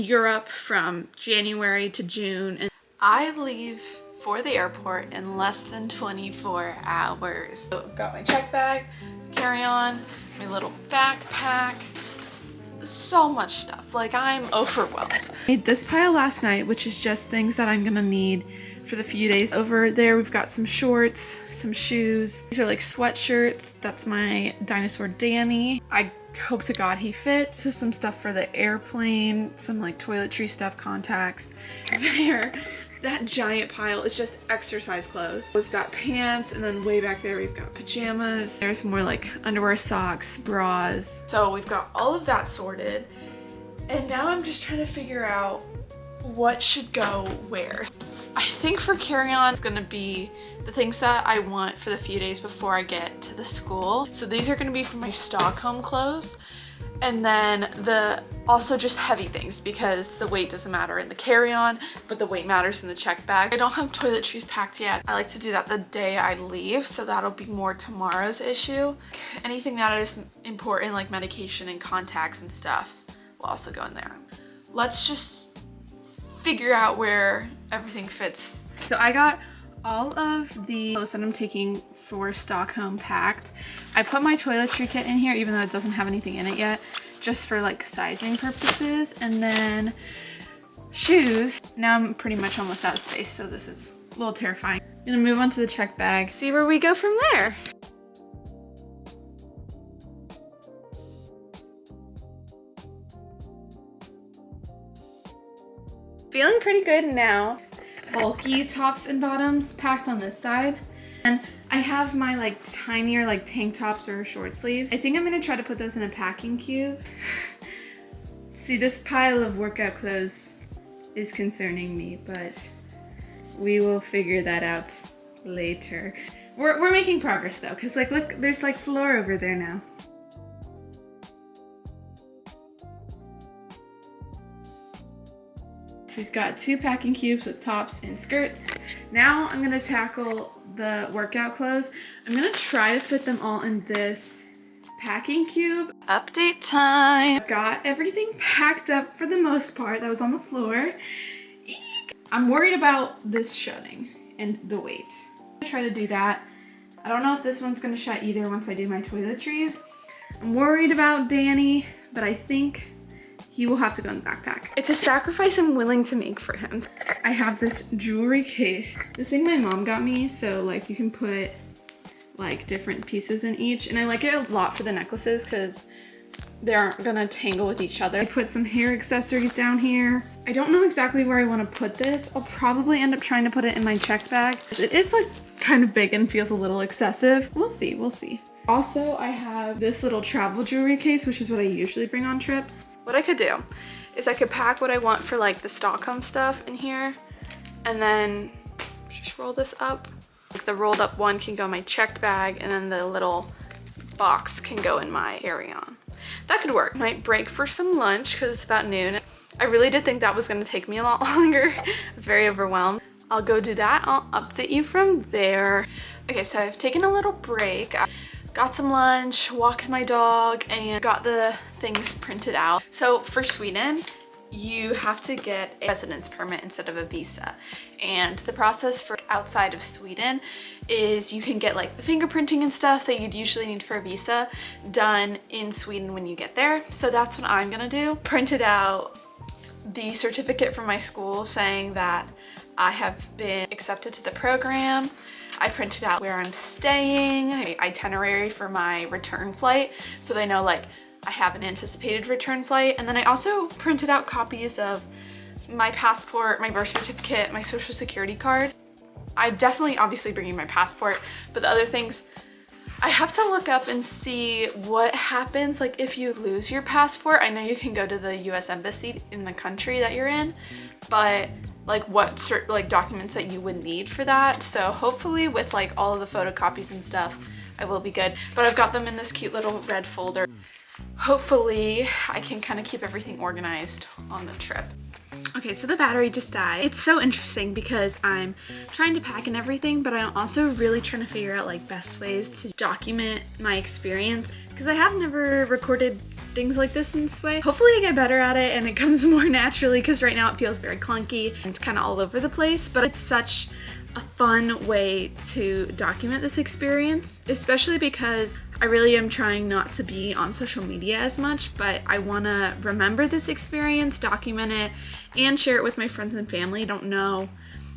Europe from January to June, and I leave for the airport in less than 24 hours. So I've got my check bag, carry-on, my little backpack, so much stuff. Like, I'm overwhelmed. I made this pile last night, which is just things that I'm gonna need for the few days. Over there we've got some shorts, some shoes. These are like sweatshirts. That's my dinosaur Danny. I hope to God he fits. This is some stuff for the airplane, some like toiletry stuff, contacts. There, that giant pile is just exercise clothes. We've got pants, and then way back there we've got pajamas. There's more like underwear, socks, bras. So we've got all of that sorted. And now I'm just trying to figure out what should go where. I think for carry-on it's gonna be the things that I want for the few days before I get to the school. So these are gonna be for my Stockholm clothes. And then also just heavy things, because the weight doesn't matter in the carry-on, but the weight matters in the check bag. I don't have toiletries packed yet. I like to do that the day I leave, so that'll be more tomorrow's issue. Anything that is important, like medication and contacts and stuff, will also go in there. Let's just figure out where everything fits. So I got all of the clothes that I'm taking for Stockholm packed. I put my toiletry kit in here, even though it doesn't have anything in it yet, just for like sizing purposes. And then shoes. Now I'm pretty much almost out of space, so this is a little terrifying. I'm gonna move on to the check bag, see where we go from there. Feeling pretty good now. Bulky tops and bottoms packed on this side. And I have my like tinier like tank tops or short sleeves. I think I'm gonna try to put those in a packing cube. See, this pile of workout clothes is concerning me, but we will figure that out later. We're making progress though, because like look, there's like floor over there now. We've got 2 packing cubes with tops and skirts. Now I'm gonna tackle the workout clothes. I'm gonna try to fit them all in this packing cube. Update time. I've got everything packed up for the most part that was on the floor. I'm worried about this shutting and the weight. I'm gonna try to do that. I don't know if this one's gonna shut either once I do my toiletries. I'm worried about Danny, but I think he will have to go in the backpack. It's a sacrifice I'm willing to make for him. I have this jewelry case. This thing my mom got me, so like you can put like different pieces in each. And I like it a lot for the necklaces because they aren't gonna tangle with each other. I put some hair accessories down here. I don't know exactly where I wanna put this. I'll probably end up trying to put it in my checked bag. It is like kind of big and feels a little excessive. We'll see, we'll see. Also, I have this little travel jewelry case, which is what I usually bring on trips. What I could do is I could pack what I want for like the Stockholm stuff in here and then just roll this up. Like the rolled up one can go in my checked bag and then the little box can go in my carry-on. That could work. Might break for some lunch because it's about noon. I really did think that was going to take me a lot longer. I was very overwhelmed. I'll go do that. I'll update you from there. Okay, so I've taken a little break. Got some lunch, walked my dog, and got the things printed out. So for Sweden, you have to get a residence permit instead of a visa. And the process for outside of Sweden is you can get like the fingerprinting and stuff that you'd usually need for a visa done in Sweden when you get there. So that's what I'm gonna do. Printed out the certificate from my school saying that I have been accepted to the program. I printed out where I'm staying, an itinerary for my return flight, so they know like I have an anticipated return flight. And then I also printed out copies of my passport, my birth certificate, my social security card. I definitely obviously bringing my passport, but the other things, I have to look up and see what happens like if you lose your passport. I know you can go to the US Embassy in the country that you're in, but like what like documents that you would need for that. So hopefully with like all of the photocopies and stuff, I will be good. But I've got them in this cute little red folder. Hopefully I can kind of keep everything organized on the trip. Okay, so the battery just died. It's so interesting because I'm trying to pack and everything, but I'm also really trying to figure out like best ways to document my experience because I have never recorded things like this way. Hopefully I get better at it and it comes more naturally, because right now it feels very clunky and kind of all over the place, but it's such a fun way to document this experience, especially because I really am trying not to be on social media as much, but I want to remember this experience, document it, and share it with my friends and family. I don't know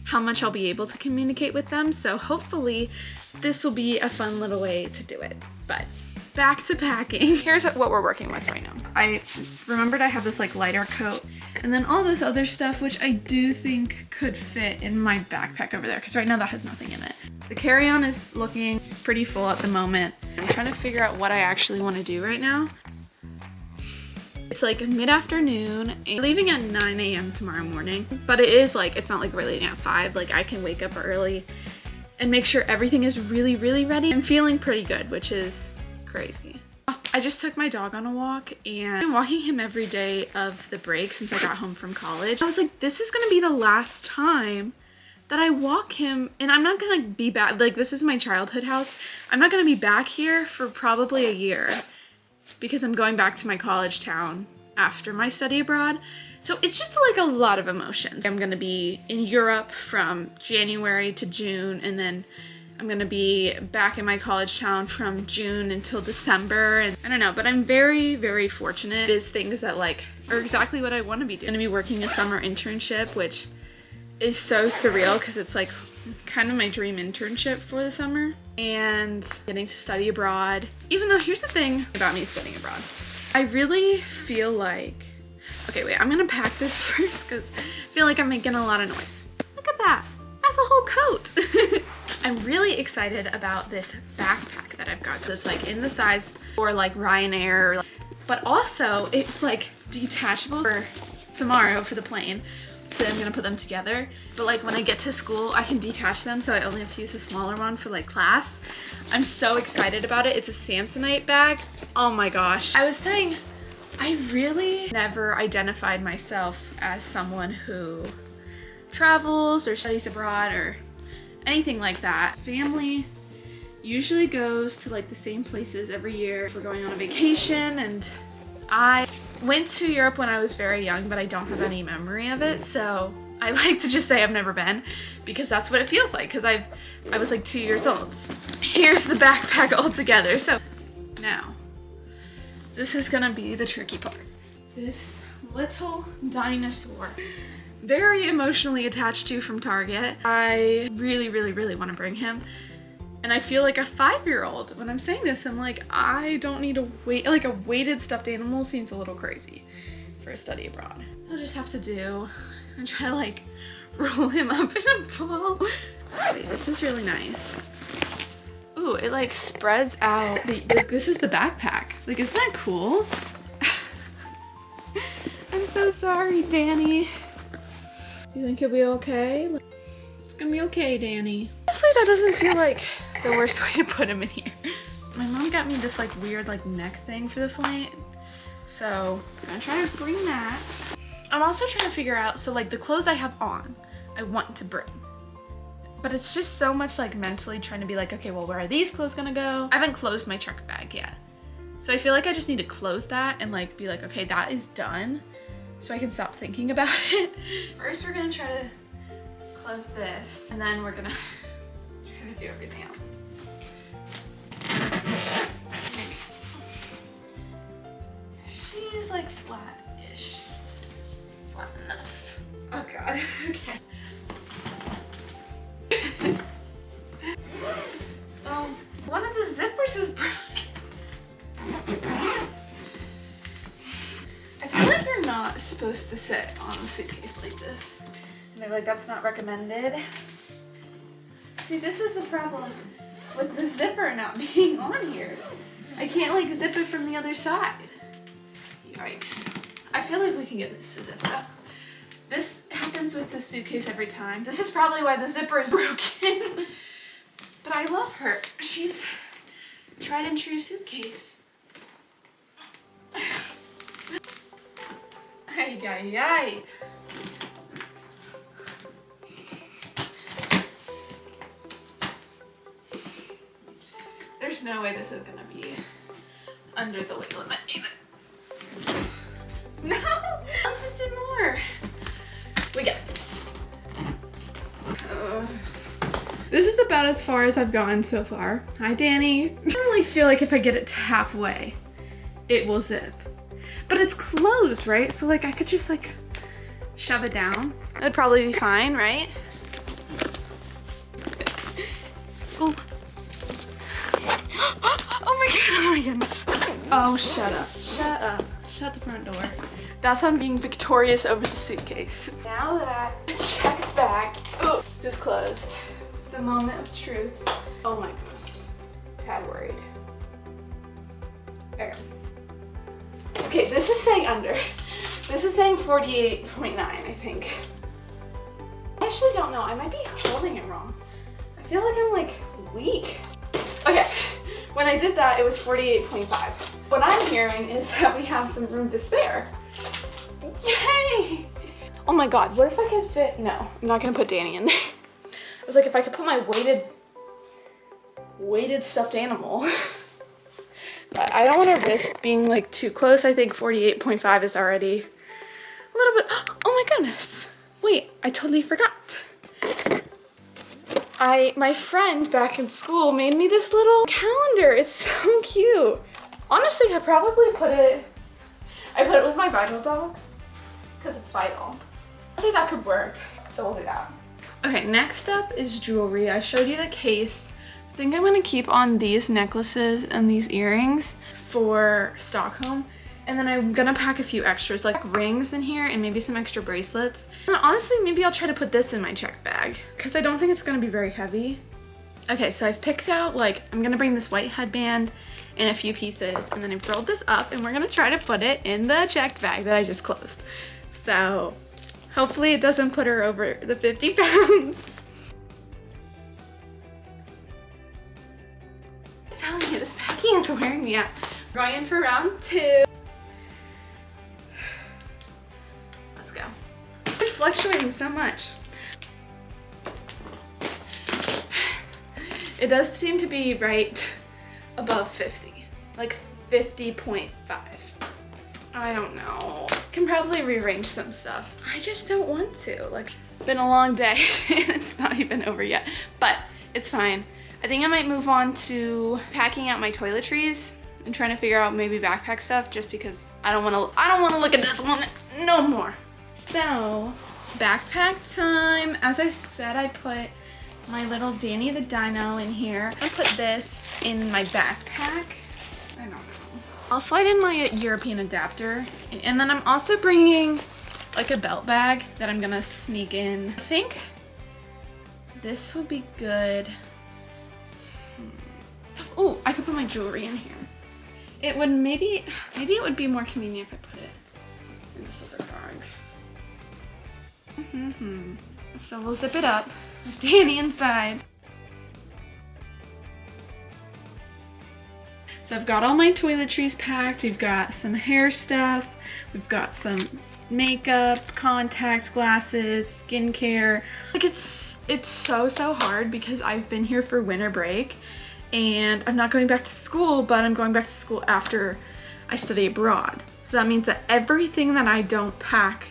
how much I'll be able to communicate with them, so hopefully this will be a fun little way to do it. But back to packing. Here's what we're working with right now. I remembered I have this like lighter coat and then all this other stuff, which I do think could fit in my backpack over there, because right now that has nothing in it. The carry-on is looking pretty full at the moment. I'm trying to figure out what I actually want to do right now. It's like mid-afternoon, leaving at 9 a.m. tomorrow morning, but it is like, it's not like we're leaving at 5, like I can wake up early and make sure everything is really, really ready. I'm feeling pretty good, which is crazy. I just took my dog on a walk and I'm walking him every day of the break since I got home from college. I was like, this is gonna be the last time that I walk him, and I'm not gonna be back, like this is my childhood house. I'm not gonna be back here for probably a year because I'm going back to my college town after my study abroad. So it's just like a lot of emotions. I'm gonna be in Europe from January to June, and then I'm gonna be back in my college town from June until December, and I don't know, but I'm very, very fortunate. It is things that like are exactly what I want to be doing. I'm gonna be working a summer internship, which is so surreal because it's like kind of my dream internship for the summer, and getting to study abroad. Even though here's the thing about me studying abroad, I really feel like, okay, wait, I'm gonna pack this first because I feel like I'm making a lot of noise. Look at that, that's a whole coat. I'm really excited about this backpack that I've got. So it's like in the size for like Ryanair, but also it's like detachable for tomorrow for the plane. So I'm gonna put them together. But like when I get to school, I can detach them, so I only have to use the smaller one for like class. I'm so excited about it. It's a Samsonite bag. Oh my gosh. I was saying, I really never identified myself as someone who travels or studies abroad or anything like that. Family usually goes to like the same places every year if we're going on a vacation, and I went to Europe when I was very young, but I don't have any memory of it, so I like to just say I've never been, because that's what it feels like, because I was like 2 years old. Here's the backpack all together. So now this is gonna be the tricky part. This little dinosaur, very emotionally attached to from Target. I really, really, really want to bring him. And I feel like a 5-year-old when I'm saying this. I'm like, I don't need a like a weighted stuffed animal seems a little crazy for a study abroad. I'll just have to do and try to like roll him up in a ball. Wait, this is really nice. Ooh, it like spreads out. This is the backpack. Like, isn't that cool? I'm so sorry, Danny. Do you think he'll be okay? It's gonna be okay, Danny. Honestly, that doesn't feel like the worst way to put him in here. My mom got me this like weird like neck thing for the flight, so I'm gonna try to bring that. I'm also trying to figure out, so like the clothes I have on, I want to bring. But it's just so much like mentally trying to be like, okay, well, where are these clothes gonna go? I haven't closed my truck bag yet. So I feel like I just need to close that and like be like, okay, that is done, so I can stop thinking about it. First, we're gonna try to close this, and then we're gonna try to do everything else. Maybe. She's like flat-ish. Flat enough. Oh God, okay. Oh, one of the zippers is broken. I feel like you're not supposed to sit on a suitcase like this. And they're like, that's not recommended. See, this is the problem with the zipper not being on here. I can't like zip it from the other side. Yikes. I feel like we can get this to zip up. This happens with the suitcase every time. This is probably why the zipper is broken. But I love her. She's tried and true suitcase. Ay, ay, ay. There's no way this is gonna be under the weight limit either. No, unzipped more. We got this. This is about as far as I've gone so far. Hi, Danny. I really feel like if I get it to halfway, it will zip. But it's closed, right? So like I could just like shove it down. That'd probably be fine, right? Oh. Oh my god, oh my goodness. Oh, shut up, shut up. Shut the front door. That's how I'm being victorious over the suitcase. Now that the checked bag is closed, it's the moment of truth. Oh my goodness, tad worried. Okay, this is saying under. This is saying 48.9, I think. I actually don't know, I might be holding it wrong. I feel like I'm like weak. Okay, when I did that, it was 48.5. What I'm hearing is that we have some room to spare. Yay! Oh my god, what if I could fit, no, I'm not gonna put Danny in there. I was like, if I could put my weighted stuffed animal. But I don't want to risk being like too close. I think 48.5 is already a little bit, oh my goodness. Wait, I totally forgot. My friend back in school made me this little calendar. It's so cute. Honestly, I probably I put it with my Vital dogs because it's Vital. I'd say that could work, so we'll do that. Okay, next up is jewelry. I showed you the case. I think I'm gonna keep on these necklaces and these earrings for Stockholm. And then I'm gonna pack a few extras like rings in here and maybe some extra bracelets. And honestly, maybe I'll try to put this in my checked bag because I don't think it's gonna be very heavy. Okay, so I've picked out like, I'm gonna bring this white headband and a few pieces and then I've rolled this up and we're gonna try to put it in the checked bag that I just closed. So hopefully it doesn't put her over the 50 pounds. I'm telling you, this packing is wearing me out. Going in for round 2. Let's go. It's fluctuating so much. It does seem to be right above 50, like 50.5. I don't know. Can probably rearrange some stuff. I just don't want to. Like, been a long day and it's not even over yet, but it's fine. I think I might move on to packing out my toiletries and trying to figure out maybe backpack stuff just because I don't want to look at this one no more. So, backpack time. As I said, I put my little Danny the Dino in here. I put this in my backpack. I don't know. I'll slide in my European adapter. And then I'm also bringing like a belt bag that I'm gonna sneak in. I think this would be good. Oh, I could put my jewelry in here. It would maybe it would be more convenient if I put it in this other bag. So we'll zip it up with Danny inside. So I've got all my toiletries packed. We've got some hair stuff. We've got some makeup, contacts, glasses, skincare. Like it's so hard because I've been here for winter break and I'm not going back to school, but I'm going back to school after I study abroad. So that means that everything that I don't pack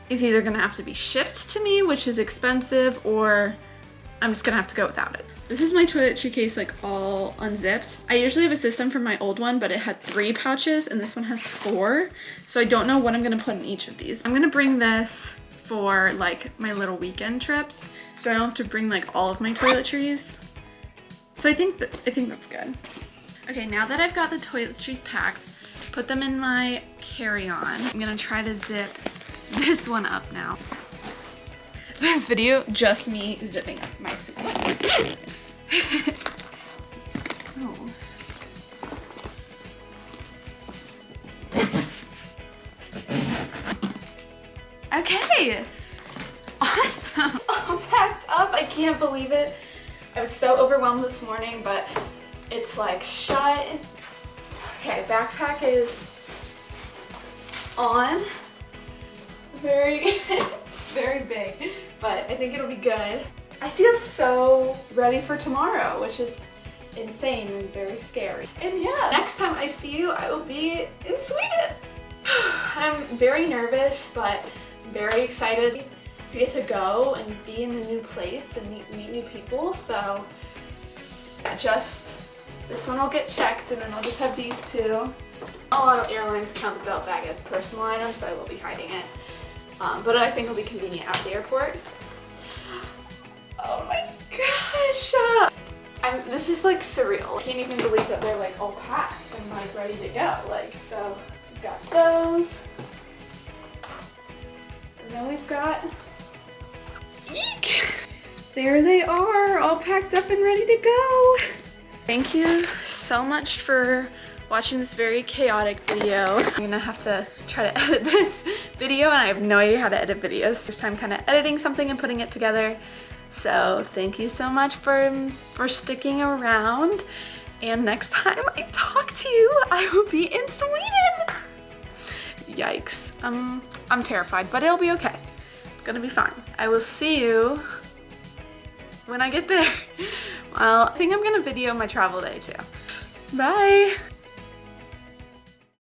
is either gonna have to be shipped to me, which is expensive, or I'm just gonna have to go without it. This is my toiletry case like all unzipped. I usually have a system for my old one, but it had 3 pouches and this one has 4. So I don't know what I'm gonna put in each of these. I'm gonna bring this for like my little weekend trips, so I don't have to bring like all of my toiletries. So I think that's good. Okay, now that I've got the toiletries packed, put them in my carry-on. I'm gonna try to zip this one up now. This video, just me zipping up my suitcase. Oh. Okay, awesome. All packed up, I can't believe it. I was so overwhelmed this morning, but it's like shut. Okay, backpack is on. Very big, but I think it'll be good. I feel so ready for tomorrow, which is insane and very scary. And yeah, next time I see you, I will be in Sweden. I'm very nervous, but very excited to get to go and be in a new place and meet new people. So yeah, just this one will get checked, and then I'll just have these two. A lot of airlines count the belt bag as personal items, so I will be hiding it. But I think it'll be convenient at the airport. Oh my gosh! This is like surreal. I can't even believe that they're like all packed and like ready to go. Like, so we've got those. And then we've got, eek! There they are, all packed up and ready to go. Thank you so much for watching this very chaotic video. I'm gonna have to try to edit this video, and I have no idea how to edit videos. First time kind of editing something and putting it together. So thank you so much for sticking around. And next time I talk to you, I will be in Sweden. Yikes. I'm terrified, but it'll be okay. It's gonna be fine. I will see you when I get there. Well, I think I'm gonna video my travel day too. Bye.